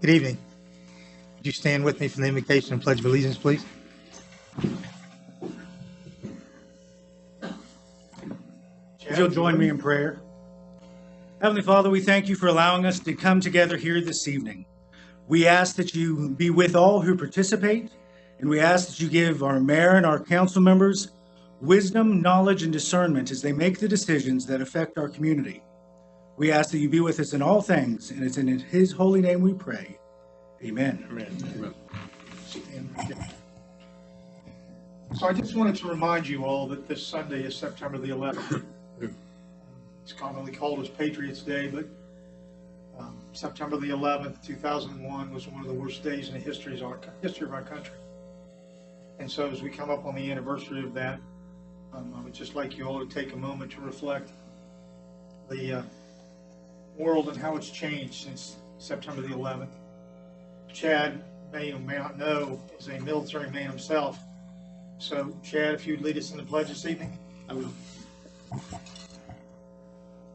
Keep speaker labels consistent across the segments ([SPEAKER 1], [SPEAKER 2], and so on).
[SPEAKER 1] Good evening. Would you stand with me for the invocation and pledge of allegiance, please? If you'll join me in prayer. Heavenly Father, we thank you for allowing us to come together here this evening. We ask that you be with all who participate, and we ask that you give our mayor and our council members wisdom, knowledge, and discernment as they make the decisions that affect our community. We ask that you be with us in all things, and it's in his holy name we pray. Amen.
[SPEAKER 2] Amen. So I just wanted to remind you all that this Sunday is September the 11th. It's commonly called as Patriots Day, but September the 11th, 2001 was one of the worst days in the history of our country. And so as we come up on the anniversary of that, I would just like you all to take a moment to reflect the world and how it's changed since September the 11th. Chad may or may not know is a military man himself. So Chad, if you'd lead us in the pledge this evening.
[SPEAKER 3] I will.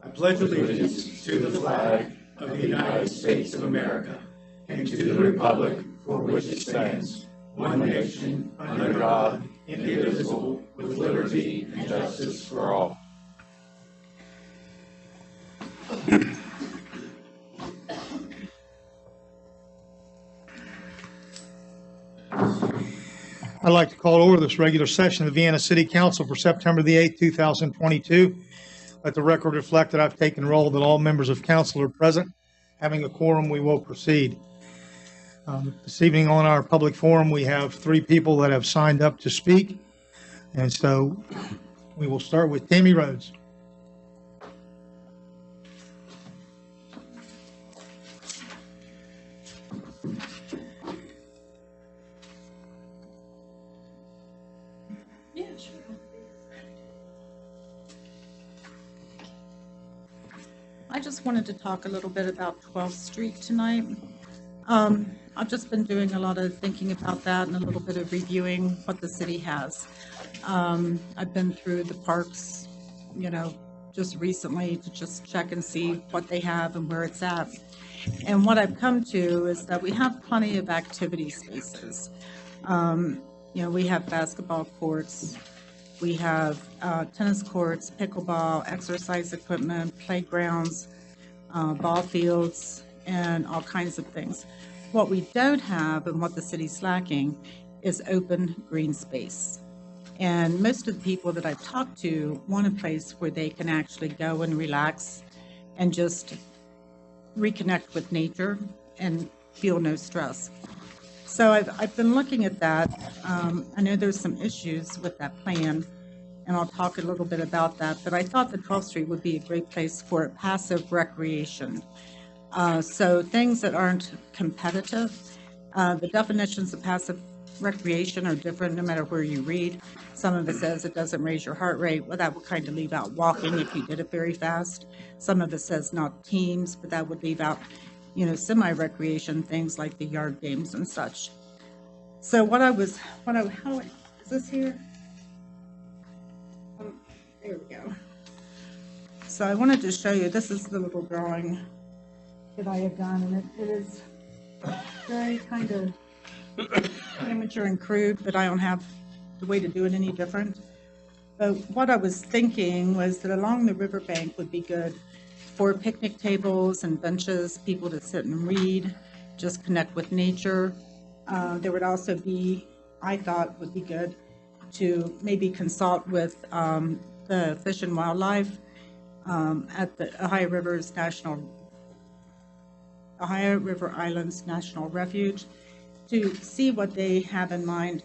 [SPEAKER 4] I pledge allegiance to the flag of the United States of America and to the republic for which it stands, one nation, under God, indivisible, with liberty and justice for all.
[SPEAKER 1] I'd like to call to order this regular session of the Vienna City Council for September the 8th, 2022. Let the record reflect that I've taken roll that all members of council are present. Having a quorum, we will proceed. This evening on our public forum, we have 3 people that have signed up to speak. And so we will start with Tammy Rhodes.
[SPEAKER 5] Yeah, sure. I just wanted to talk a little bit about 12th Street tonight. I've just been doing a lot of thinking about that and a little bit of reviewing what the city has. I've been through the parks, just recently to just check and see what they have and where it's at. And what I've come to is that we have plenty of activity spaces. We have basketball courts, we have tennis courts, pickleball, exercise equipment, playgrounds, ball fields, and all kinds of things. What we don't have and what the city's lacking is open green space. And most of the people that I've talked to want a place where they can actually go and relax and just reconnect with nature and feel no stress. So I've been looking at that. I know there's some issues with that plan, and I'll talk a little bit about that, but I thought that 12th Street would be a great place for passive recreation. So things that aren't competitive. The definitions of passive recreation are different no matter where you read. Some of it says it doesn't raise your heart rate. Well, that would kind of leave out walking if you did it very fast. Some of it says not teams, but that would leave out, semi-recreation, things like the yard games and such. So is this here? There we go. So I wanted to show you, this is the little drawing that I have done, and it is very kind of amateur and crude, but I don't have the way to do it any different. But what I was thinking was that along the riverbank would be good for picnic tables and benches, people to sit and read, just connect with nature. There would also be, I thought would be good to maybe consult with the Fish and Wildlife at the Ohio River Islands National Refuge to see what they have in mind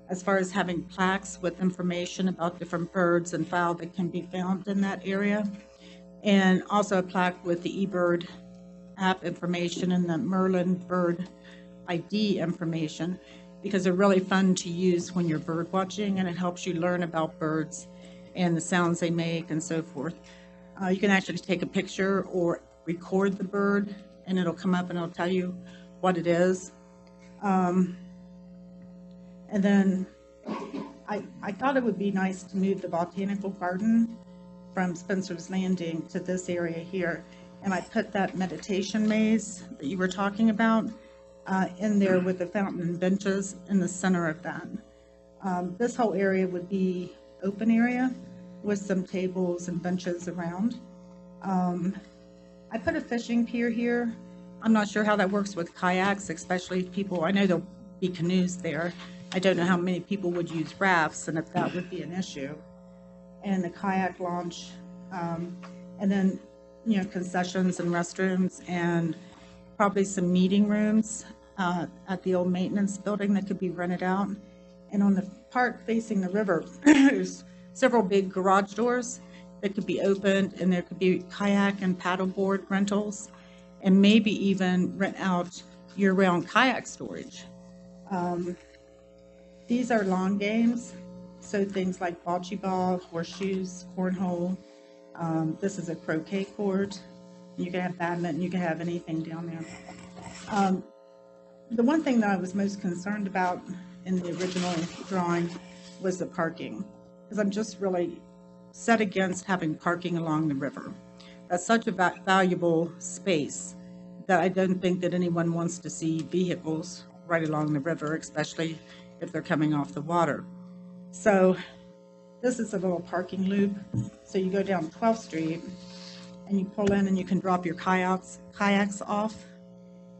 [SPEAKER 5] as far as having plaques with information about different birds and fowl that can be found in that area, and also a plaque with the eBird app information and the Merlin bird ID information, because they're really fun to use when you're bird watching, and it helps you learn about birds and the sounds they make and so forth. You can actually take a picture or record the bird, and it'll come up and it'll tell you what it is. And then I thought it would be nice to move the botanical garden from Spencer's Landing to this area here. And I put that meditation maze that you were talking about in there with the fountain and benches in the center of that. This whole area would be open area with some tables and benches around. I put a fishing pier here. I'm not sure how that works with kayaks, especially people, I know there'll be canoes there. I don't know how many people would use rafts and if that would be an issue. And the kayak launch, and then, concessions and restrooms and probably some meeting rooms at the old maintenance building that could be rented out. And on the part facing the river, there's several big garage doors that could be opened, and there could be kayak and paddleboard rentals, and maybe even rent out year-round kayak storage. These are lawn games, so things like bocce ball, horseshoes, cornhole. This is a croquet court. You can have badminton, you can have anything down there. The one thing that I was most concerned about in the original drawing was the parking, because I'm just really set against having parking along the river. That's such a valuable space that I don't think that anyone wants to see vehicles right along the river, especially if they're coming off the water. So this is a little parking loop. So you go down 12th Street and you pull in and you can drop your kayaks off,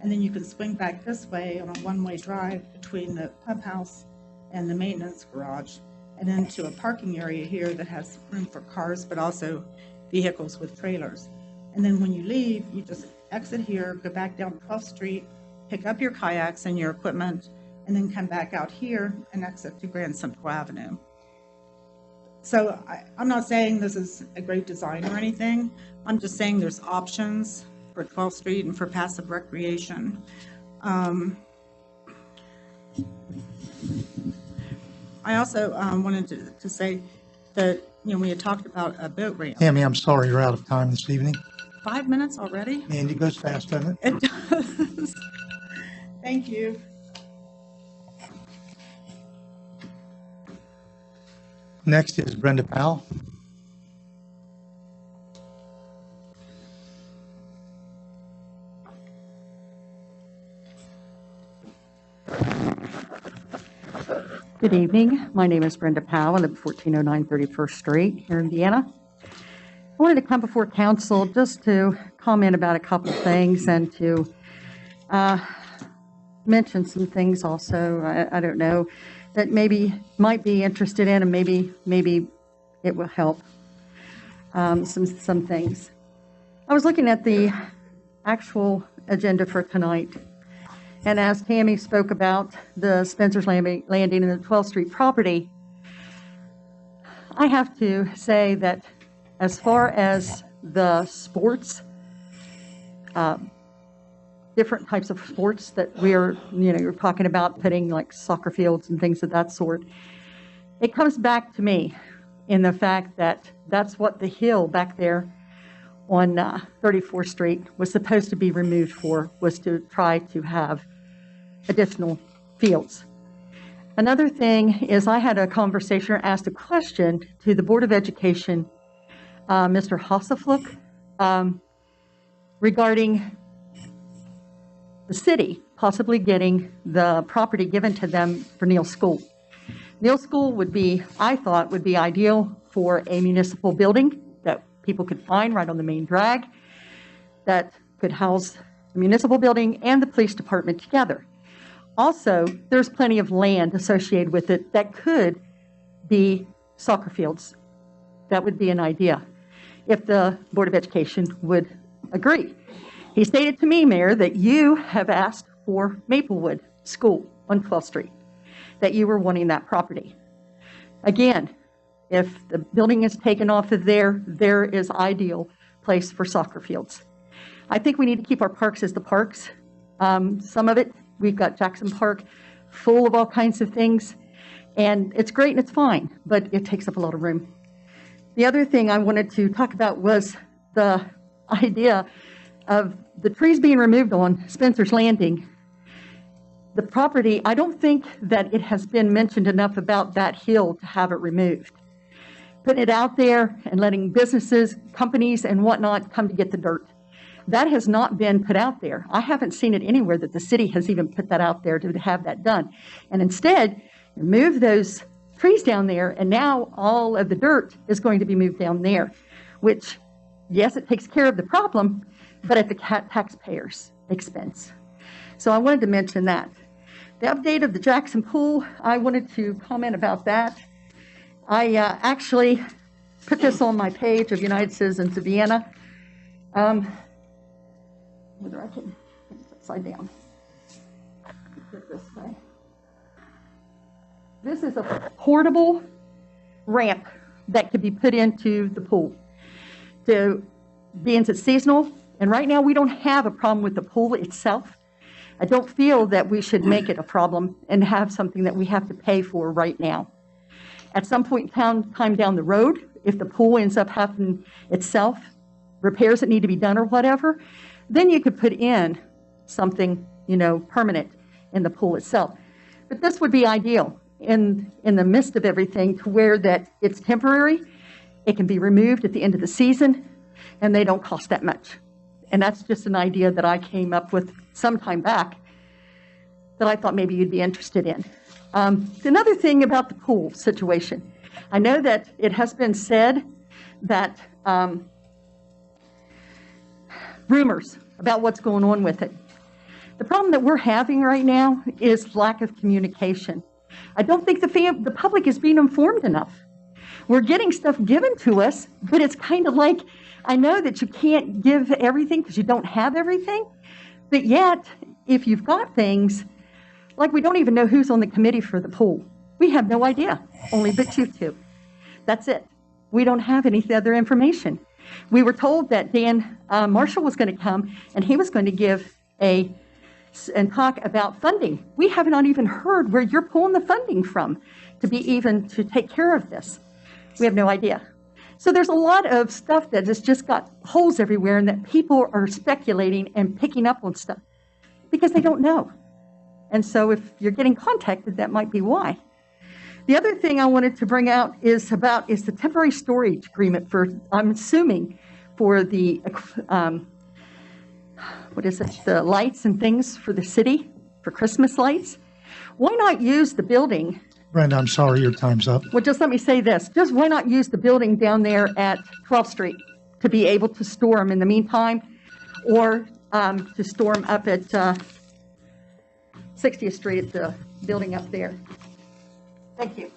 [SPEAKER 5] and then you can swing back this way on a one-way drive between the pump house and the maintenance garage, and into a parking area here that has room for cars, but also vehicles with trailers. And then when you leave, you just exit here, go back down 12th Street, pick up your kayaks and your equipment, and then come back out here and exit to Grand Central Avenue. So I'm not saying this is a great design or anything. I'm just saying there's options for 12th Street and for passive recreation. I also wanted to say that, we had talked about a boat ramp.
[SPEAKER 2] Tammy, I'm sorry you're out of time this evening.
[SPEAKER 5] 5 minutes already?
[SPEAKER 2] And it goes fast, doesn't it?
[SPEAKER 5] It does. Thank you.
[SPEAKER 2] Next is Brenda Powell.
[SPEAKER 3] Good evening. My name is Brenda Powell. I live at 1409 31st Street here in Vienna. I wanted to come before council just to comment about a couple of things and to mention some things also, I don't know, that maybe might be interested in, and maybe it will help some things. I was looking at the actual agenda for tonight, and as Tammy spoke about the Spencer's Landing and the 12th Street property, I have to say that as far as the sports, different types of sports that we're, you're talking about putting like soccer fields and things of that sort, it comes back to me in the fact that that's what the hill back there on 34th Street was supposed to be removed for, was to try to have additional fields. Another thing is I had a conversation or asked a question to the Board of Education, Mr. Hassefluck, regarding the city possibly getting the property given to them for Neal School. Neal School would be, I thought, would be ideal for a municipal building that people could find right on the main drag that could house the municipal building and the police department together. Also, there's plenty of land associated with it that could be soccer fields. That would be an idea if the Board of Education would agree. He stated to me, Mayor, that you have asked for Maplewood School on 12th Street, that you were wanting that property. Again, if the building is taken off of there is ideal place for soccer fields. I think we need to keep our parks as the parks. Some of it, we've got Jackson Park full of all kinds of things, and it's great and it's fine, but it takes up a lot of room. The other thing I wanted to talk about was the idea of the trees being removed on Spencer's Landing. The property, I don't think that it has been mentioned enough about that hill to have it removed. Putting it out there and letting businesses, companies, and whatnot come to get the dirt. That has not been put out there. I haven't seen it anywhere that the city has even put that out there to have that done. And instead, move those trees down there, and now all of the dirt is going to be moved down there, which, yes, it takes care of the problem, but at the taxpayers' expense. So I wanted to mention that. The update of the Jackson Pool, I wanted to comment about that. I actually put this on my page of United Citizens of Vienna. Whether I can put it upside down. Put it this way. This is a portable ramp that could be put into the pool. Being it's seasonal, and right now we don't have a problem with the pool itself. I don't feel that we should make it a problem and have something that we have to pay for right now. At some point in time down the road, if the pool ends up having itself, repairs that need to be done or whatever, then you could put in something, permanent in the pool itself. But this would be ideal in the midst of everything, to where that it's temporary, it can be removed at the end of the season, and they don't cost that much. And that's just an idea that I came up with some time back that I thought maybe you'd be interested in. Another thing about the pool situation, I know that it has been said that rumors about what's going on with it. The problem that we're having right now is lack of communication. I don't think the public is being informed enough. We're getting stuff given to us, but it's kind of like, I know that you can't give everything because you don't have everything, but yet, if you've got things, like we don't even know who's on the committee for the pool. We have no idea, only but you two. That's it. We don't have any other information. We were told that Dan Marshall was going to come, and he was going to give and talk about funding. We have not even heard where you're pulling the funding from to take care of this. We have no idea. So there's a lot of stuff that has just got holes everywhere, and that people are speculating and picking up on stuff because they don't know. And so if you're getting contacted, that might be why. The other thing I wanted to bring out is the temporary storage agreement I'm assuming, for the, the lights and things for the city, for Christmas lights. Why not use the building?
[SPEAKER 2] Brenda, I'm sorry, your time's up.
[SPEAKER 3] Well, just let me say this. Just why not use the building down there at 12th Street to be able to store them in the meantime, or to store them up at 60th Street at the building up there. Thank you.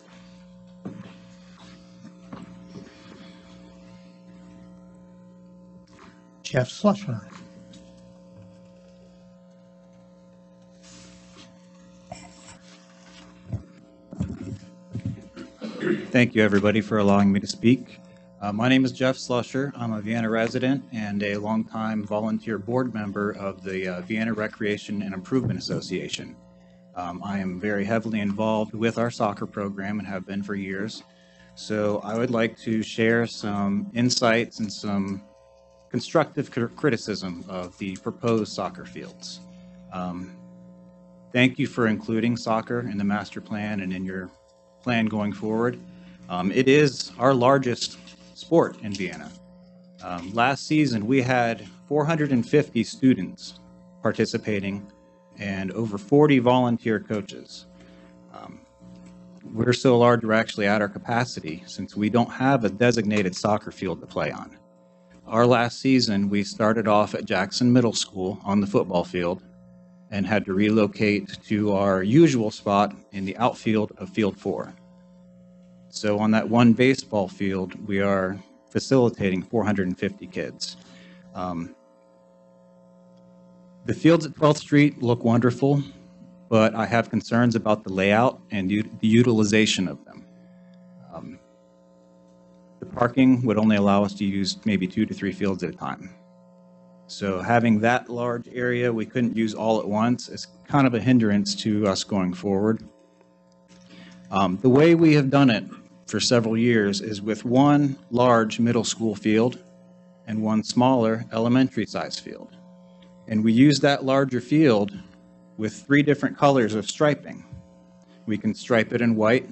[SPEAKER 2] Jeff Slusher.
[SPEAKER 6] Thank you, everybody, for allowing me to speak. My name is Jeff Slusher. I'm a Vienna resident and a longtime volunteer board member of the Vienna Recreation and Improvement Association. I am very heavily involved with our soccer program and have been for years. So I would like to share some insights and some constructive criticism of the proposed soccer fields. Thank you for including soccer in the master plan and in your plan going forward. It is our largest sport in Vienna. Last season, we had 450 students participating and over 40 volunteer coaches. We're so large, we're actually at our capacity since we don't have a designated soccer field to play on. Our last season, we started off at Jackson Middle School on the football field and had to relocate to our usual spot in the outfield of Field 4. So on that one baseball field, we are facilitating 450 kids. The fields at 12th Street look wonderful, but I have concerns about the layout and the utilization of them. The parking would only allow us to use maybe 2 to 3 fields at a time. So having that large area we couldn't use all at once is kind of a hindrance to us going forward. The way we have done it for several years is with one large middle school field and one smaller elementary size field. And we use that larger field with 3 different colors of striping. We can stripe it in white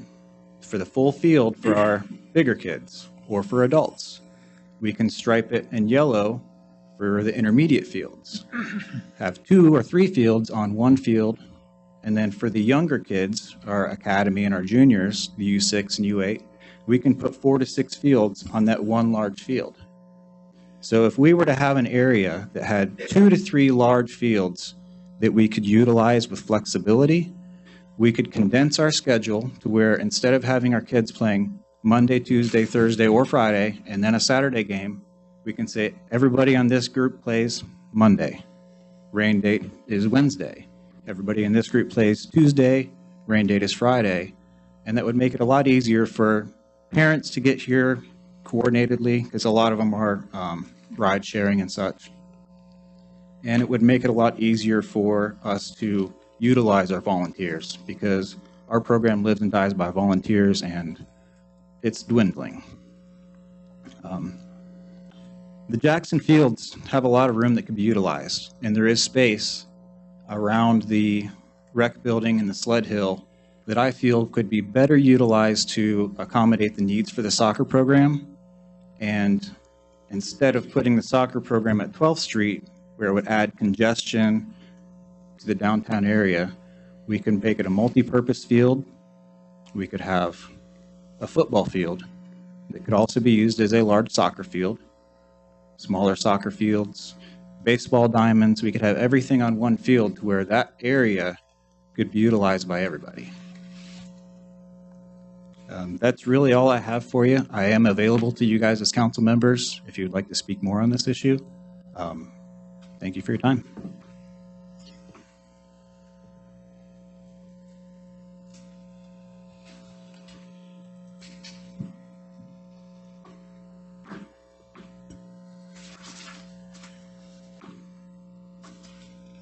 [SPEAKER 6] for the full field for our bigger kids or for adults. We can stripe it in yellow For the intermediate fields, have 2 or 3 fields on one field. And then for the younger kids, our academy and our juniors, the U6 and U8, we can put 4 to 6 fields on that one large field. So if we were to have an area that had 2 to 3 large fields that we could utilize with flexibility, we could condense our schedule to where instead of having our kids playing Monday, Tuesday, Thursday, or Friday, and then a Saturday game, we can say everybody on this group plays Monday. Rain date is Wednesday. Everybody in this group plays Tuesday. Rain date is Friday. And that would make it a lot easier for parents to get here coordinatedly, because a lot of them are ride sharing and such. And it would make it a lot easier for us to utilize our volunteers, because our program lives and dies by volunteers, and it's dwindling. The Jackson Fields have a lot of room that can be utilized, and there is space around the rec building and the sled hill that I feel could be better utilized to accommodate the needs for the soccer program. And instead of putting the soccer program at 12th Street, where it would add congestion to the downtown area, we can make it a multi-purpose field. We could have a football field that could also be used as a large soccer field, smaller soccer fields, baseball diamonds. We could have everything on one field to where that area could be utilized by everybody. That's really all I have for you. I am available to you guys as council members if you'd like to speak more on this issue. Thank you for your time.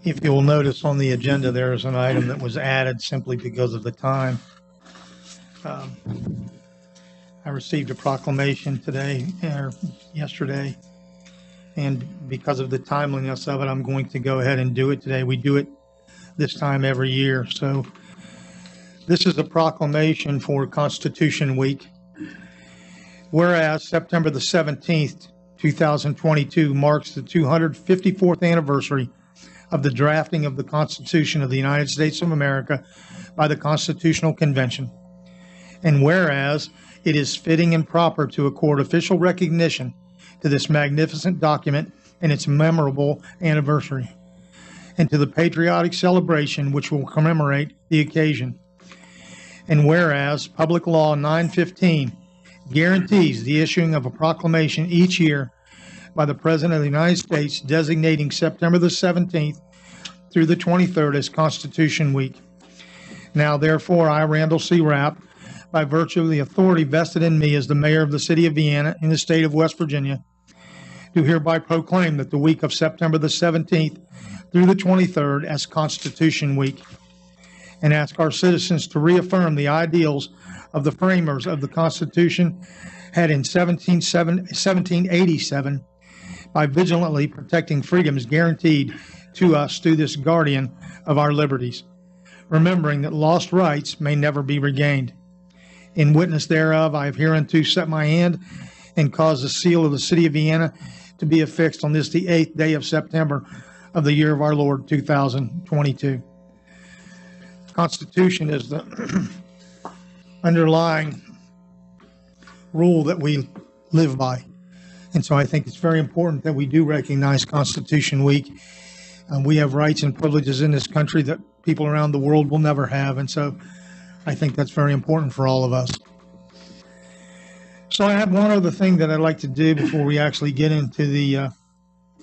[SPEAKER 2] If you will notice on the agenda, there is an item that was added simply because of the time. I received a proclamation today, or yesterday, and because of the timeliness of it, I'm going to go ahead and do it today. We do it this time every year. So this is a proclamation for Constitution Week. Whereas September the 17th, 2022 marks the 254th anniversary of the drafting of the Constitution of the United States of America by the Constitutional Convention. And whereas it is fitting and proper to accord official recognition to this magnificent document and its memorable anniversary, and to the patriotic celebration which will commemorate the occasion. And whereas Public Law 915 guarantees the issuing of a proclamation each year by the President of the United States designating September the 17th through the 23rd as Constitution Week. Now, therefore, I, Randall C. Rapp, by virtue of the authority vested in me as the mayor of the city of Vienna in the state of West Virginia, do hereby proclaim that the week of September the 17th through the 23rd as Constitution Week, and ask our citizens to reaffirm the ideals of the framers of the Constitution had in 1787 by vigilantly protecting freedoms guaranteed to us through this guardian of our liberties, remembering that lost rights may never be regained. In witness thereof, I have hereunto set my hand and caused the seal of the city of Vienna to be affixed on this the 8th day of September of the year of our Lord 2022. The Constitution is the underlying rule that we live by. And so I think it's very important that we do recognize Constitution Week. We have rights and privileges in this country that people around the world will never have. And so I think that's very important for all of us. So I have one other thing that I'd like to do before we actually get into the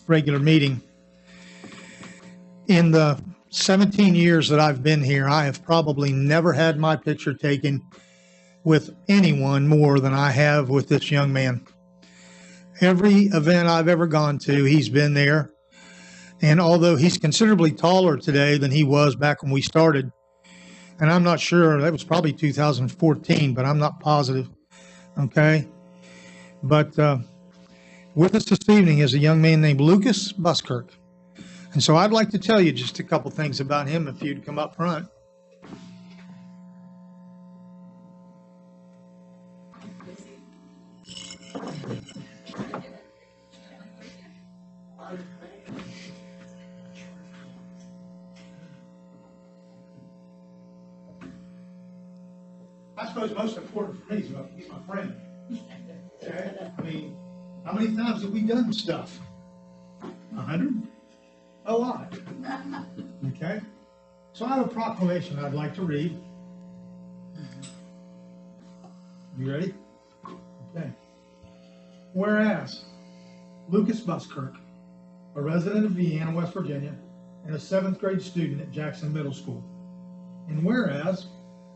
[SPEAKER 2] regular meeting. In the 17 years that I've been here, I have probably never had my picture taken with anyone more than I have with this young man. Every event I've ever gone to, he's been there. And although he's considerably taller today than he was back when we started, and I'm not sure, that was probably 2014, but I'm not positive, okay? But with us this evening is a young man named Lucas Buskirk. And so I'd like to tell you just a couple things about him if you'd come up front. suppose most important for me is he's my friend. Okay? I mean, how many times have we done stuff? 100? A lot. Okay? So I have a proclamation I'd like to read. You ready? Okay. Whereas Lucas Buskirk, a resident of Vienna, West Virginia, and a 7th grade student at Jackson Middle School. And whereas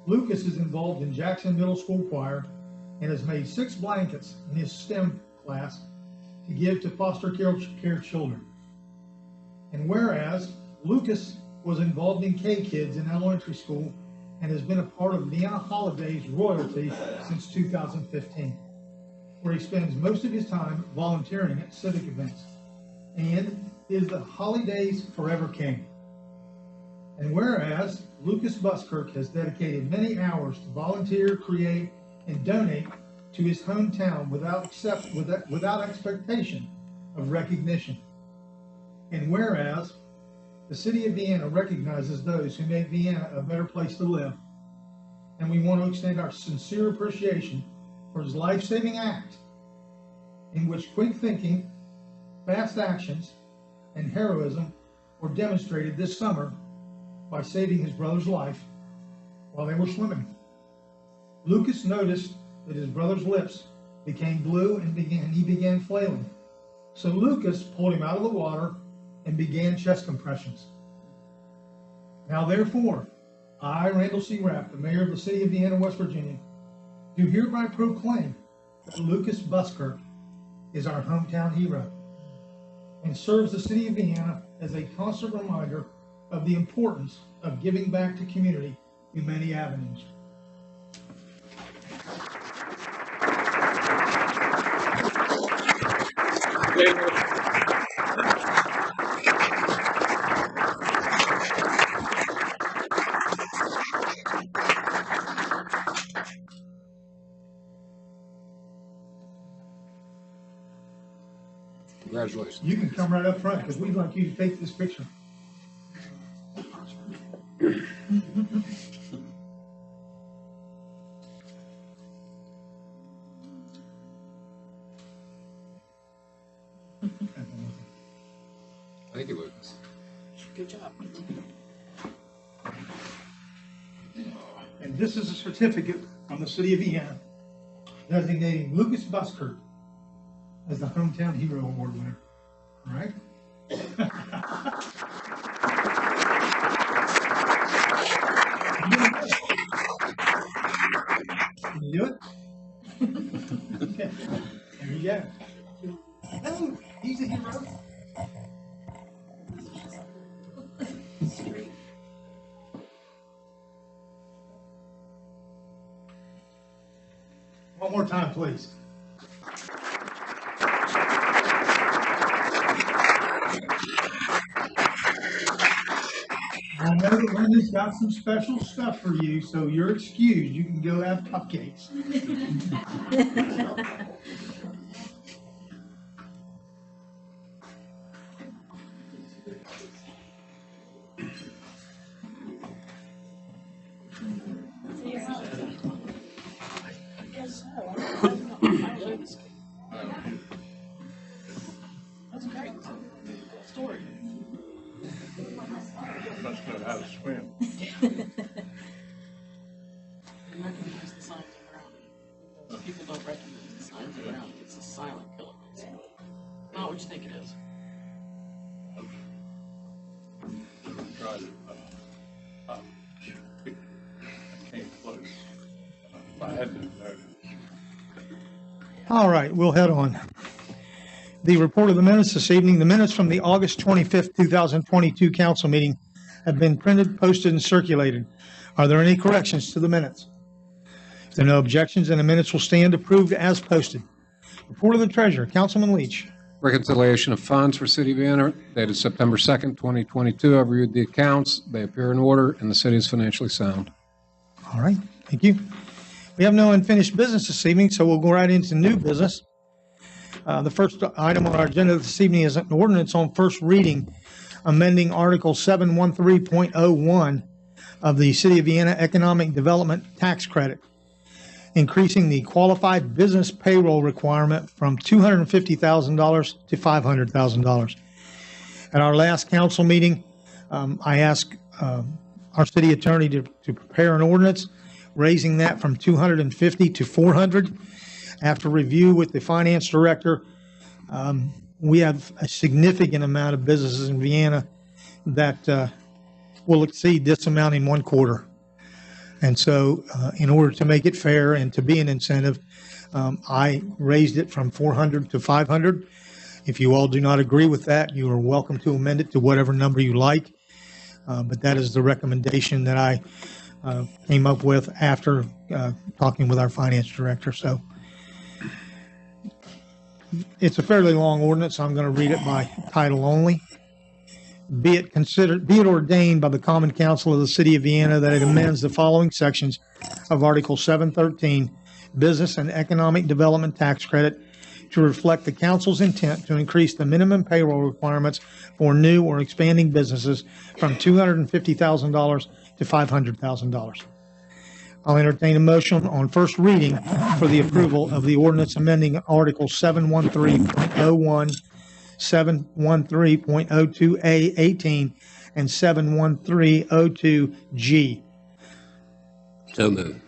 [SPEAKER 2] Lucas is involved in Jackson Middle School choir and has made 6 blankets in his STEM class to give to foster care children. And whereas Lucas was involved in K-Kids in elementary school and has been a part of Vienna Holidays royalty since 2015, where he spends most of his time volunteering at civic events, and is the Holidays Forever King. And whereas Lucas Buskirk has dedicated many hours to volunteer, create, and donate to his hometown without expectation of recognition. And whereas the city of Vienna recognizes those who make Vienna a better place to live, and we want to extend our sincere appreciation for his life-saving act, in which quick thinking, fast actions, and heroism were demonstrated this summer by saving his brother's life while they were swimming. Lucas noticed that his brother's lips became blue and he began flailing. So Lucas pulled him out of the water and began chest compressions. Now therefore, I, Randall C. Rapp, the mayor of the city of Vienna, West Virginia, do hereby proclaim that Lucas Buskirk is our hometown hero and serves the city of Vienna as a constant reminder of the importance of giving back to community through many avenues.
[SPEAKER 4] Congratulations.
[SPEAKER 2] You can come right up front because we'd like you to take this picture.
[SPEAKER 4] Thank you, Lucas.
[SPEAKER 5] Good job.
[SPEAKER 2] And this is a certificate from the city of Vienna designating Lucas Buskirk as the Hometown Hero Award winner. All right? Can you do it? Okay. There you go. Oh, he's a hero. One more time, please. I know that Linda's got some special stuff for you, so you're excused. You can go have cupcakes.
[SPEAKER 7] That's great. Story.
[SPEAKER 4] Must know how to swim.
[SPEAKER 7] Recognize the signs around it. Most people don't recognize the signs around it. It's a silent killer. It's not what you think it is.
[SPEAKER 4] Try to, I came close. If I had to know.
[SPEAKER 2] All right, we'll head on. The report of the minutes this evening, the minutes from the August 25th, 2022 council meeting have been printed, posted, and circulated. Are there any corrections to the minutes? If there are no objections, then the minutes will stand approved as posted. Report of the treasurer, Councilman Leach.
[SPEAKER 8] Reconciliation of funds for City of Vienna dated September 2nd, 2022. I've reviewed the accounts. They appear in order, and the city is financially sound.
[SPEAKER 2] All right, thank you. We have no unfinished business this evening, so we'll go right into new business. The first item on our agenda this evening is an ordinance on first reading, amending Article 713.01 of the City of Vienna Economic Development Tax Credit. increasing the qualified business payroll requirement from $250,000 to $500,000. At our last council meeting, I asked our city attorney to prepare an ordinance, raising that from 250 to 400. After review with the finance director, we have a significant amount of businesses in Vienna that will exceed this amount in 1 quarter. And so in order to make it fair and to be an incentive, I raised it from 400 to 500. If you all do not agree with that, you are welcome to amend it to whatever number you like. But that is the recommendation that I came up with after talking with our finance director. So it's a fairly long ordinance, so I'm going to read it by title only. Be it ordained by the Common Council of the City of Vienna that it amends the following sections of Article 713, Business and Economic Development Tax Credit, to reflect the council's intent to increase the minimum payroll requirements for new or expanding businesses from $250,000 to $500,000. I'll entertain a motion on first reading for the approval of the ordinance amending Article 713.01, 713.02A18, and 713.02G.
[SPEAKER 8] So moved.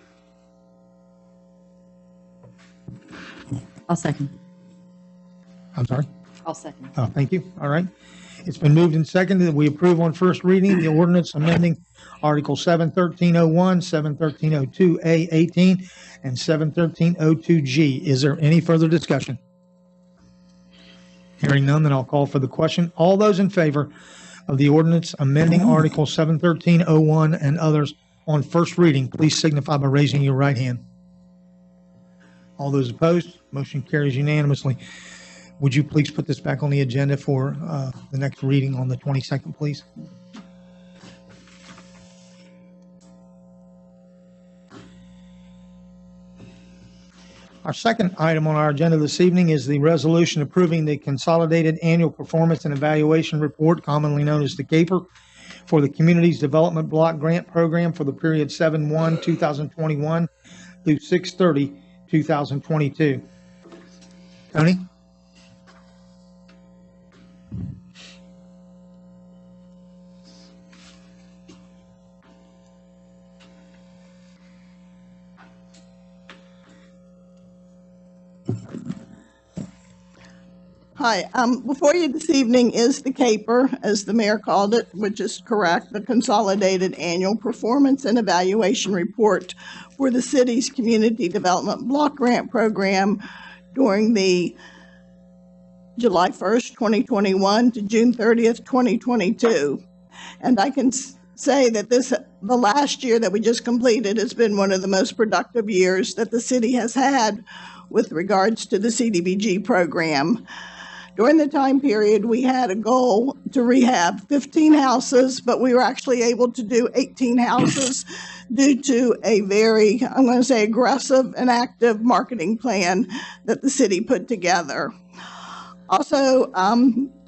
[SPEAKER 3] I'll second.
[SPEAKER 2] I'm sorry?
[SPEAKER 3] I'll second.
[SPEAKER 2] Oh, thank you. All right. It's been moved and seconded that we approve on first reading the ordinance amending Article 713.01, 713.02A18, and 713.02G. Is there any further discussion? Hearing none, then I'll call for the question. All those in favor of the ordinance amending Article 713.01 and others on first reading, please signify by raising your right hand. All those opposed, motion carries unanimously. Would you please put this back on the agenda for the next reading on the 22nd, please? Our second item on our agenda this evening is the resolution approving the Consolidated Annual Performance and Evaluation Report, commonly known as the CAPER, for the Communities Development Block Grant Program for the period 7/1/2021 through 6/30/2022. Tony?
[SPEAKER 9] Hi, before you this evening is the CAPER, as the mayor called it, which is correct, the Consolidated Annual Performance and Evaluation Report for the city's Community Development Block Grant Program during the July 1st, 2021 to June 30th, 2022. And I can say that the last year that we just completed has been one of the most productive years that the city has had with regards to the CDBG program. During the time period, we had a goal to rehab 15 houses, but we were actually able to do 18 houses due to a very, I'm going to say, aggressive and active marketing plan that the city put together. Also,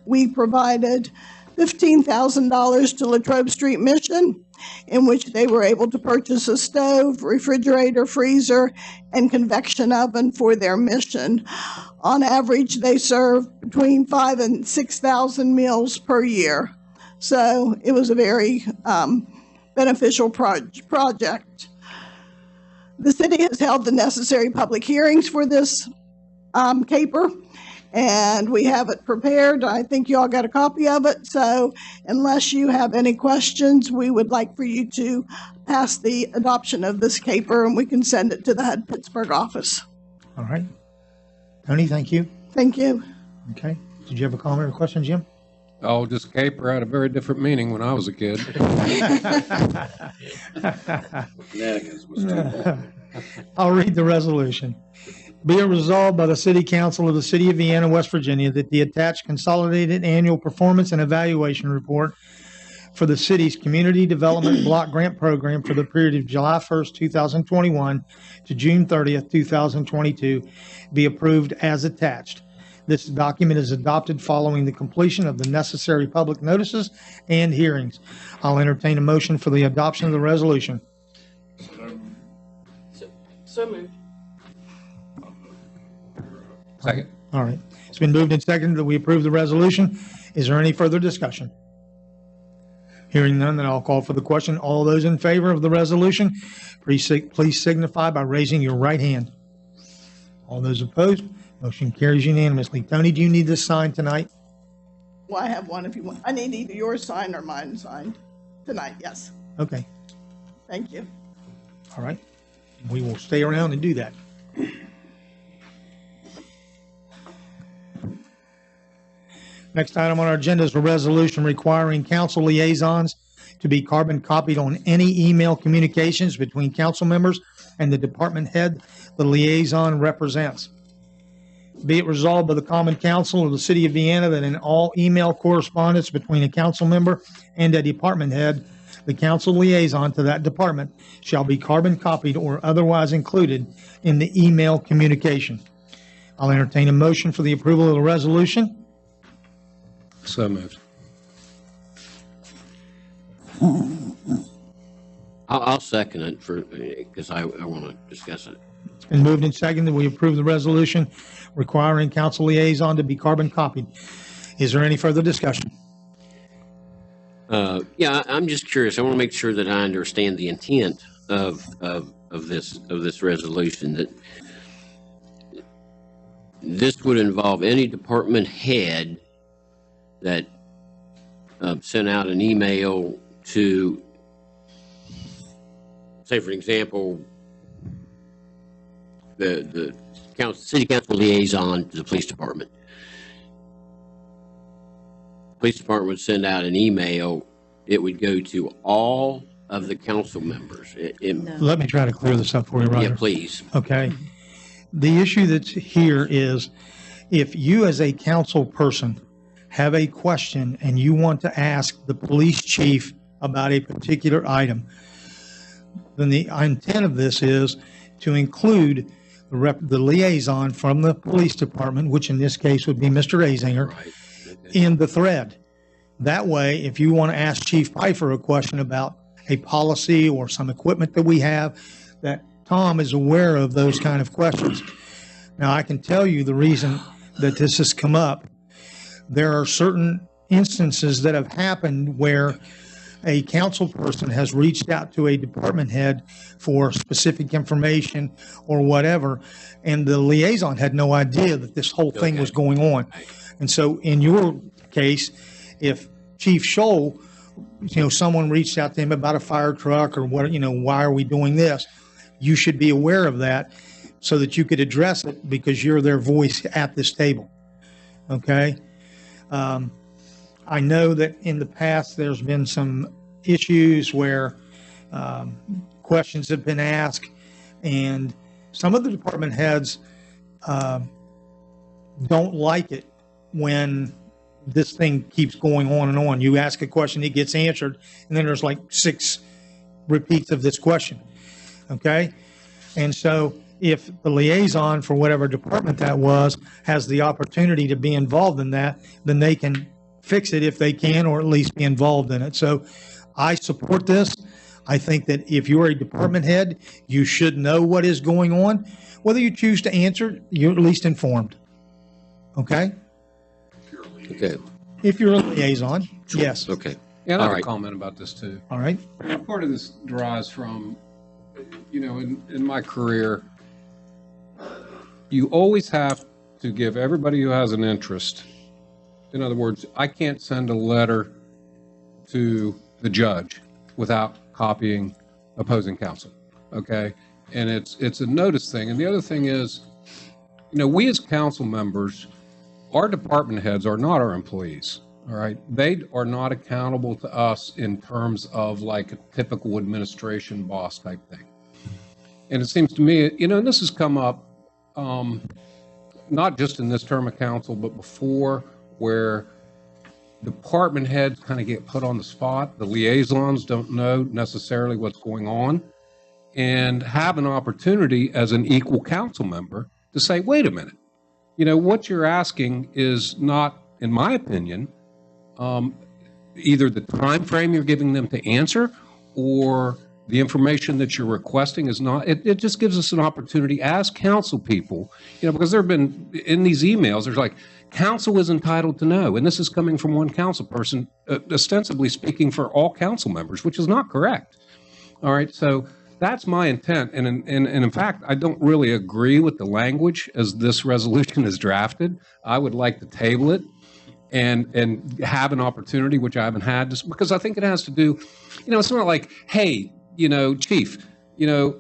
[SPEAKER 9] we provided $15,000 to Latrobe Street Mission, in which they were able to purchase a stove, refrigerator, freezer, and convection oven for their mission. On average, they serve between 5,000 and 6,000 meals per year. So it was a very beneficial project. The city has held the necessary public hearings for this CAPER, and we have it prepared. I think you all got a copy of it. So unless you have any questions, we would like for you to pass the adoption of this CAPER, and we can send it to the HUD Pittsburgh office.
[SPEAKER 2] All right. Tony, thank you.
[SPEAKER 9] Thank you.
[SPEAKER 2] Okay. Did you have a comment or question, Jim?
[SPEAKER 8] Oh, just CAPER had a very different meaning when I was a kid.
[SPEAKER 2] I'll read the resolution. Be it resolved by the City Council of the City of Vienna, West Virginia, that the attached Consolidated Annual Performance and Evaluation Report for the city's Community Development Block Grant Program for the period of July 1st, 2021 to June 30th, 2022 be approved as attached. This document is adopted following the completion of the necessary public notices and hearings. I'll entertain a motion for the adoption of the resolution.
[SPEAKER 7] So moved.
[SPEAKER 8] Second.
[SPEAKER 2] All right. It's been moved and seconded that we approve the resolution. Is there any further discussion? Hearing none, then I'll call for the question. All those in favor of the resolution, please signify by raising your right hand. All those opposed, motion carries unanimously. Tony, do you need this signed tonight?
[SPEAKER 9] Well, I have one if you want. I need either yours signed or mine signed tonight, yes.
[SPEAKER 2] Okay,
[SPEAKER 9] Thank you.
[SPEAKER 2] all right. We will stay around and do that. Next item on our agenda is a resolution requiring council liaisons to be carbon copied on any email communications between council members and the department head the liaison represents. Be it resolved by the Common Council of the City of Vienna that in all email correspondence between a council member and a department head, the council liaison to that department shall be carbon copied or otherwise included in the email communication. I'll entertain a motion for the approval of the resolution.
[SPEAKER 8] So moved.
[SPEAKER 10] I'll second it because I want to discuss it.
[SPEAKER 2] It's been moved and seconded that we approve the resolution requiring council liaison to be carbon copied. Is there any further discussion?
[SPEAKER 10] Yeah, I'm just curious. I want to make sure that I understand the intent of this resolution. That this would involve any department head that sent out an email to, say, for example, the city council liaison to the police department. Police department would send out an email. It would go to all of the council members.
[SPEAKER 2] Let me try to clear this up for you, Roger.
[SPEAKER 10] Yeah, please.
[SPEAKER 2] Okay. The issue that's here is if you as a council person have a question and you want to ask the police chief about a particular item, then the intent of this is to include the liaison from the police department, which in this case would be Mr. Azinger,
[SPEAKER 10] Right.
[SPEAKER 2] in the thread. That way, if you want to ask Chief Pfeiffer a question about a policy or some equipment that we have, that Tom is aware of those kind of questions. Now, I can tell you the reason that this has come up. There are certain instances that have happened where a council person has reached out to a department head for specific information or whatever, and the liaison had no idea that this whole thing was going on. And so in your case, if Chief Scholl, someone reached out to him about a fire truck or what, why are we doing this? You should be aware of that so that you could address it because you're their voice at this table. Okay? I know that in the past there's been some issues where questions have been asked, and some of the department heads don't like it when this thing keeps going on and on. You ask a question, it gets answered, and then there's like 6 repeats of this question. Okay? And so if the liaison for whatever department that was has the opportunity to be involved in that, then they can fix it if they can, or at least be involved in it. So I support this. I think that if you're a department head, you should know what is going on. Whether you choose to answer, you're at least informed. Okay?
[SPEAKER 10] Okay.
[SPEAKER 2] If you're a liaison, yes.
[SPEAKER 10] Okay.
[SPEAKER 8] Yeah, and I
[SPEAKER 10] All
[SPEAKER 8] have
[SPEAKER 10] right.
[SPEAKER 8] a comment about this too.
[SPEAKER 2] All right.
[SPEAKER 8] Part of this derives from, in my career, you always have to give everybody who has an interest. In other words, I can't send a letter to the judge without copying opposing counsel. Okay? And it's a notice thing. And the other thing is, we as council members, our department heads are not our employees. All right. They are not accountable to us in terms of like a typical administration boss type thing. And it seems to me, and this has come up not just in this term of council, but before, where department heads kind of get put on the spot. The liaisons don't know necessarily what's going on and have an opportunity as an equal council member to say, wait a minute, what you're asking is not, in my opinion, either the time frame you're giving them to answer or the information that you're requesting is not, it just gives us an opportunity as council people, because there have been, in these emails, there's like, council is entitled to know, and this is coming from one council person, ostensibly speaking for all council members, which is not correct. All right, so that's my intent, and in fact, I don't really agree with the language as this resolution is drafted. I would like to table it and have an opportunity, which I haven't had, just because I think it has to do, it's not like, hey, chief,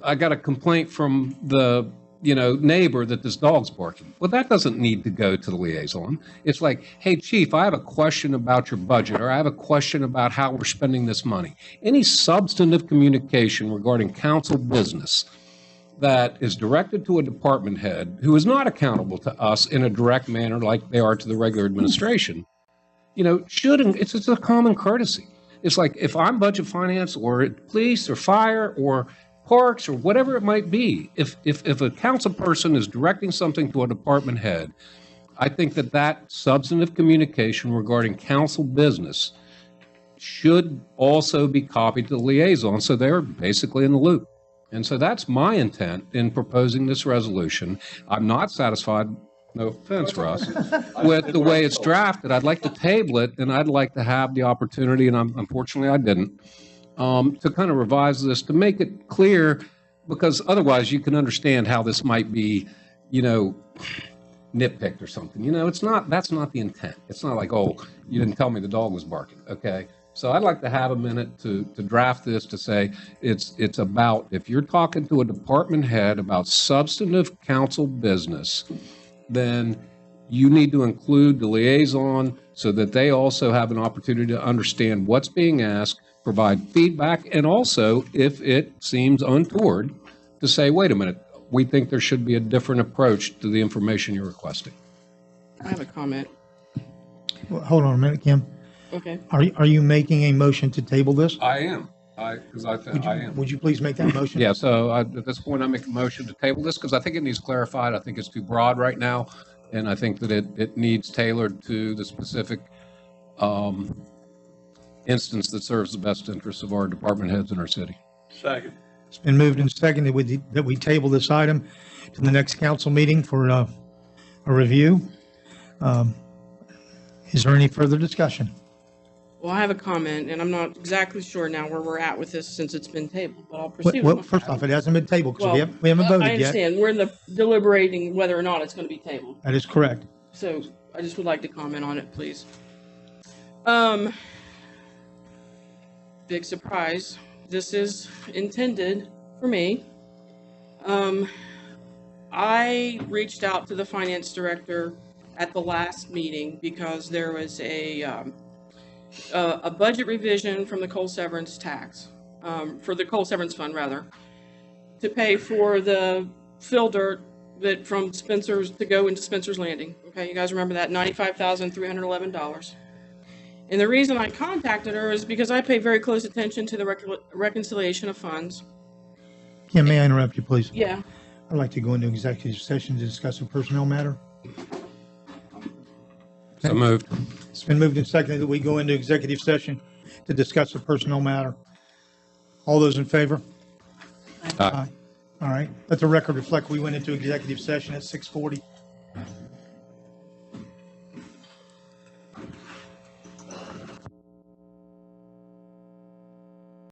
[SPEAKER 8] I got a complaint from the, neighbor that this dog's barking. Well, that doesn't need to go to the liaison. It's like, hey, chief, I have a question about your budget, or I have a question about how we're spending this money. Any substantive communication regarding council business that is directed to a department head who is not accountable to us in a direct manner like they are to the regular administration, it's just a common courtesy. It's like if I'm budget finance or police or fire or parks or whatever it might be, if a council person is directing something to a department head, I think that substantive communication regarding council business should also be copied to the liaison, so they're basically in the loop. And so that's my intent in proposing this resolution. I'm not satisfied, no offense, Russ, with the way it's drafted. I'd like to table it, and I'd like to have the opportunity, and unfortunately I didn't, to kind of revise this to make it clear, because otherwise you can understand how this might be, nitpicked or something. That's not the intent. It's not like, oh, you didn't tell me the dog was barking, okay? So I'd like to have a minute to draft this to say it's about, if you're talking to a department head about substantive council business, then you need to include the liaison so that they also have an opportunity to understand what's being asked, provide feedback, and also, if it seems untoward, to say, wait a minute, we think there should be a different approach to the information you're requesting.
[SPEAKER 7] I have a comment.
[SPEAKER 2] Well, hold on a minute, Kim.
[SPEAKER 7] Okay.
[SPEAKER 2] Are you making a motion to table this?
[SPEAKER 8] I am. I am.
[SPEAKER 2] Would you please make that motion?
[SPEAKER 8] Yeah, so at this point, I make a motion to table this because I think it needs clarified. I think it's too broad right now, and I think that it needs tailored to the specific instance that serves the best interests of our department heads in our city.
[SPEAKER 4] Second.
[SPEAKER 2] It's been moved and seconded that we table this item to the next council meeting for a review. Is there any further discussion?
[SPEAKER 7] Well, I have a comment, and I'm not exactly sure now where we're at with this since it's been tabled, but I'll proceed.
[SPEAKER 2] Well, first off, it hasn't been tabled because we haven't voted yet.
[SPEAKER 7] I understand. We're in the deliberating whether or not it's going to be tabled.
[SPEAKER 2] That is correct.
[SPEAKER 7] So I just would like to comment on it, please. Big surprise. This is intended for me. I reached out to the finance director at the last meeting because there was a budget revision from the coal severance tax, for the coal severance fund rather, to pay for the fill dirt that from Spencer's to go into Spencer's Landing. Okay, you guys remember that $95,311. And the reason I contacted her is because I pay very close attention to the reconciliation of funds.
[SPEAKER 2] Kim, may I interrupt you, please?
[SPEAKER 7] Yeah.
[SPEAKER 2] I'd like to go into executive session to discuss a personnel matter.
[SPEAKER 8] So moved.
[SPEAKER 2] It's been moved and seconded that we go into executive session to discuss a personnel matter. All those in favor?
[SPEAKER 8] Aye.
[SPEAKER 2] All right. Let the record reflect we went into executive session at 6:40.